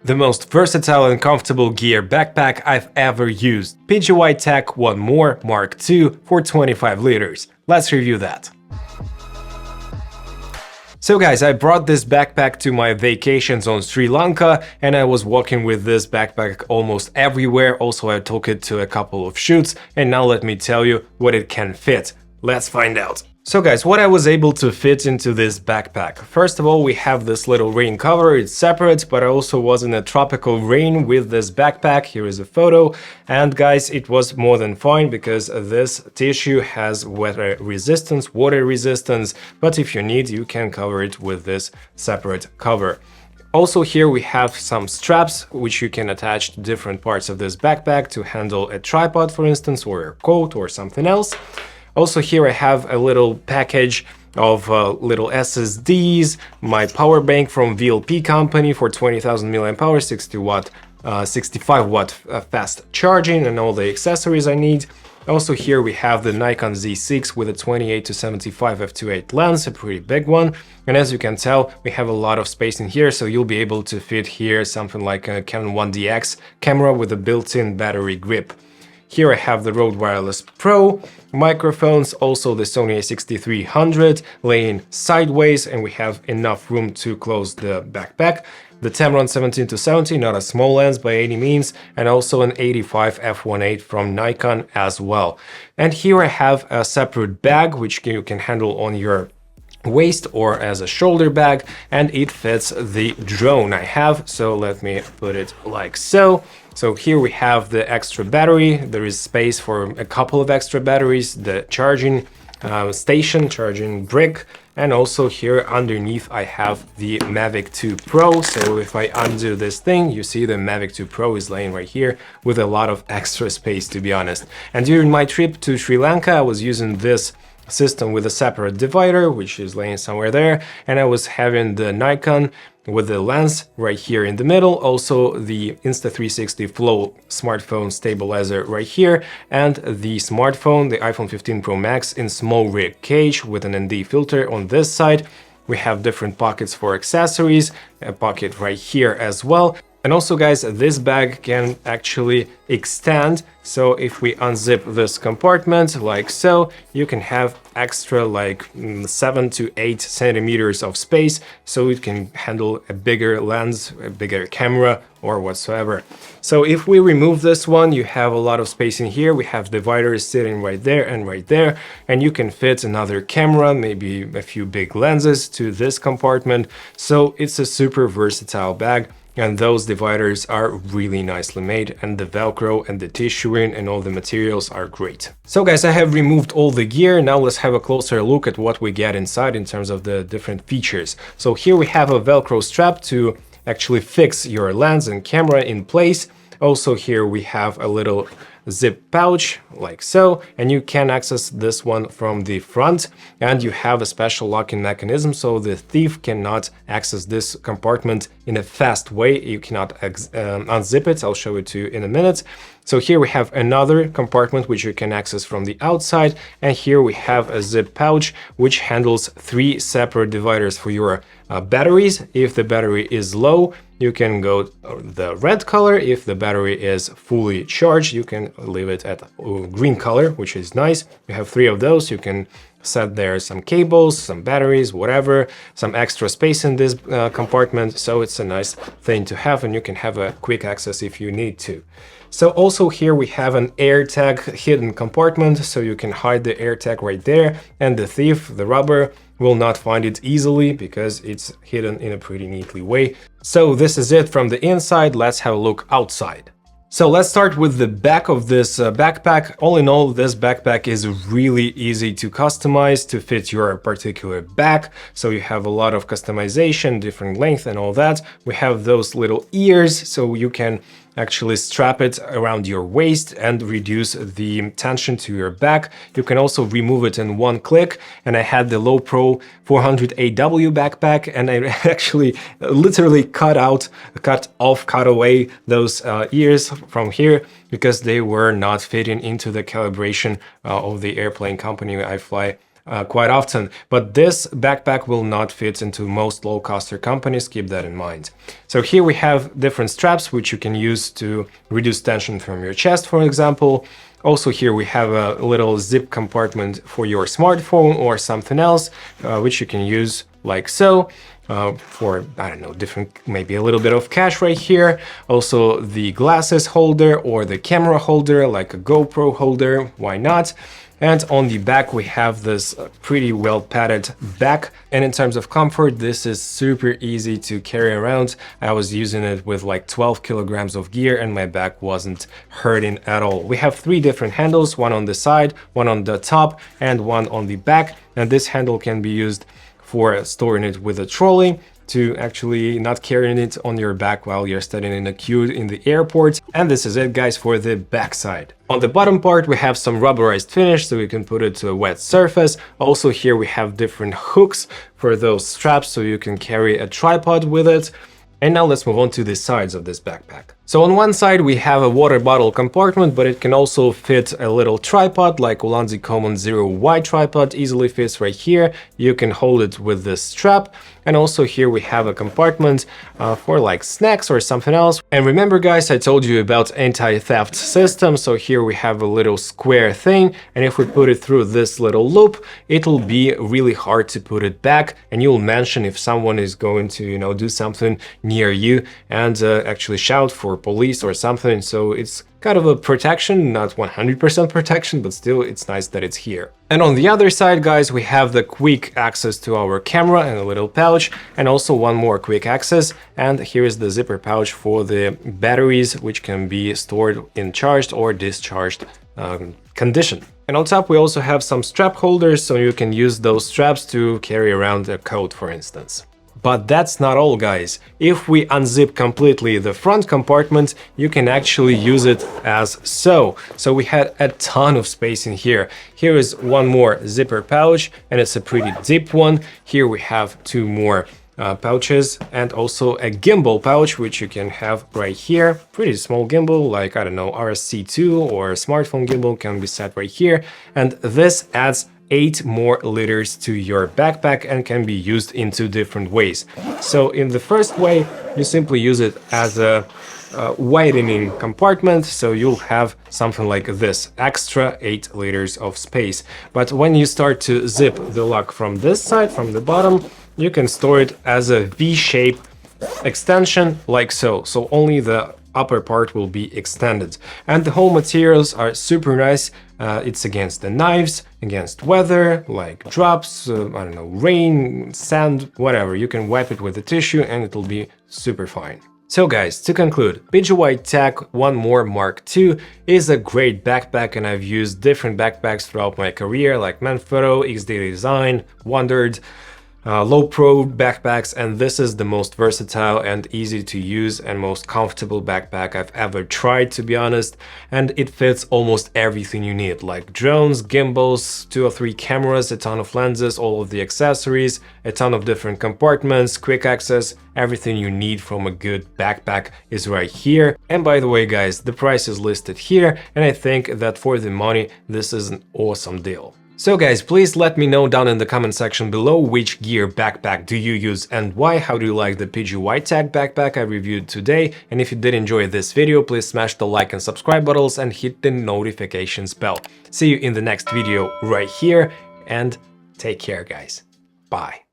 The most versatile and comfortable gear backpack I've ever used. PGYTech OneMo Mark II for 25 liters. Let's review that. So guys, I brought this backpack to my vacations on Sri Lanka and I was walking with this backpack almost everywhere. Also, I took it to a couple of shoots and now let me tell you what it can fit. Let's find out. So guys, what I was able to fit into this backpack. First of all, we have this little rain cover, it's separate, but I also was in a tropical rain with this backpack. Here is a photo. And guys, it was more than fine because this tissue has water resistance, but if you need, you can cover it with this separate cover. Also here we have some straps which you can attach to different parts of this backpack to handle a tripod, for instance, or a coat or something else. Also here I have a little package of little SSDs, my power bank from VLP company for 20,000 mAh, 65 watt fast charging, and all the accessories I need. Also here we have the Nikon Z6 with a 28-75 f2.8 lens, a pretty big one. And as you can tell, we have a lot of space in here, so you'll be able to fit here something like a Canon 1DX camera with a built-in battery grip. Here I have the Rode Wireless Pro microphones, also the Sony a6300 laying sideways, and we have enough room to close the backpack. The Tamron 17-70, not a small lens by any means, and also an 85 f1.8 from Nikon as well. And here I have a separate bag which you can handle on your waist or as a shoulder bag, and it fits the drone I have. So let me put it like so. So here we have the extra battery, there is space for a couple of extra batteries, the charging station, charging brick, and also here underneath I have the Mavic 2 Pro. So if I undo this thing, you see the Mavic 2 Pro is laying right here with a lot of extra space, to be honest. And during my trip to Sri Lanka, I was using this system with a separate divider, which is laying somewhere there, and I was having the Nikon with the lens right here in the middle, also the Insta360 Flow smartphone stabilizer right here, and the smartphone, the iPhone 15 Pro Max in small rig cage with an ND filter on this side. We have different pockets for accessories, a pocket right here as well. And also guys, this bag can actually extend, so if we unzip this compartment like so, you can have extra like 7 to 8 centimeters of space, so it can handle a bigger lens, a bigger camera or whatsoever. So if we remove this one, you have a lot of space in here. We have dividers sitting right there, and you can fit another camera, maybe a few big lenses to this compartment. So it's a super versatile bag. And those dividers are really nicely made, and the Velcro and the tissuing and all the materials are great. So guys, I have removed all the gear. Now let's have a closer look at what we get inside in terms of the different features. So here we have a Velcro strap to actually fix your lens and camera in place. Also here we have a little zip pouch like so, and you can access this one from the front, and you have a special locking mechanism so the thief cannot access this compartment in a fast way. You cannot unzip it. I'll show it to you in a minute. So here we have another compartment which you can access from the outside, and here we have a zip pouch which handles 3 separate dividers for your batteries. If the battery is low, you can go the red color. If the battery is fully charged, you can leave it at green color, which is nice. You have 3 of those. You can set there some cables, some batteries, whatever, some extra space in this compartment. So it's a nice thing to have, and you can have a quick access if you need to. So also here we have an AirTag hidden compartment, so you can hide the AirTag right there, and the thief, the robber, will not find it easily because it's hidden in a pretty neatly way. So this is it from the inside. Let's have a look outside. So let's start with the back of this backpack. All in all, this backpack is really easy to customize to fit your particular back. So you have a lot of customization, different length and all that. We have those little ears, so you can actually strap it around your waist and reduce the tension to your back. You can also remove it in one click. And I had the Low Pro 400AW backpack, and I actually literally cut away those ears from here because they were not fitting into the calibration of the airplane company I fly quite often, but this backpack will not fit into most low-coster companies, keep that in mind. So here we have different straps which you can use to reduce tension from your chest, for example. Also here we have a little zip compartment for your smartphone or something else, which you can use like so. For, I don't know, different, maybe a little bit of cash right here. Also the glasses holder or the camera holder, like a GoPro holder, why not? And on the back we have this pretty well padded back, and in terms of comfort this is super easy to carry around. I was using it with like 12 kilograms of gear and my back wasn't hurting at all. We have 3 different handles, one on the side, one on the top and one on the back, and this handle can be used for storing it with a trolley, to actually not carrying it on your back while you're standing in a queue in the airport. And this is it, guys, for the back side. On the bottom part we have some rubberized finish so you can put it to a wet surface. Also here we have different hooks for those straps so you can carry a tripod with it. And now let's move on to the sides of this backpack. So on one side we have a water bottle compartment, but it can also fit a little tripod, like Ulanzi Common 0Y tripod easily fits right here. You can hold it with this strap. And also here we have a compartment for like snacks or something else. And remember guys, I told you about anti-theft system. So here we have a little square thing, and if we put it through this little loop, it'll be really hard to put it back, and you'll mention if someone is going to, you know, do something near you and actually shout for police or something. So it's kind of a protection, not 100% protection, but still it's nice that it's here. And on the other side, guys, we have the quick access to our camera and a little pouch, and also one more quick access. And here is the zipper pouch for the batteries, which can be stored in charged or discharged condition. And on top we also have some strap holders, so you can use those straps to carry around a coat, for instance. But that's not all, guys. If we unzip completely the front compartment, you can actually use it as so. So we had a ton of space in here. Here is one more zipper pouch, and it's a pretty deep one. Here we have 2 more pouches, and also a gimbal pouch, which you can have right here. Pretty small gimbal, like, I don't know, RSC2 or smartphone gimbal can be set right here. And this adds 8 more liters to your backpack and can be used in 2 different ways. So in the first way, you simply use it as a widening compartment, so you'll have something like this, extra 8 liters of space. But when you start to zip the lock from this side, from the bottom, you can store it as a V-shape extension, like so. So only the upper part will be extended, and the whole materials are super nice. It's against the knives, against weather, like drops, I don't know, rain, sand, whatever. You can wipe it with a tissue and it'll be super fine. So guys, to conclude, PGYTech OneMo Mark II is a great backpack, and I've used different backpacks throughout my career, like Manfrotto, XD Design, Wondered, low pro backpacks, and this is the most versatile and easy to use and most comfortable backpack I've ever tried, to be honest. And it fits almost everything you need, like drones, gimbals, 2 or 3 cameras, a ton of lenses, all of the accessories, a ton of different compartments, quick access. Everything you need from a good backpack is right here. And by the way, guys, the price is listed here, and I think that for the money this is an awesome deal. So guys, please let me know down in the comment section below which gear backpack do you use and why. How do you like the PGYTech backpack I reviewed today? And if you did enjoy this video, please smash the like and subscribe buttons and hit the notifications bell. See you in the next video right here, and take care, guys. Bye.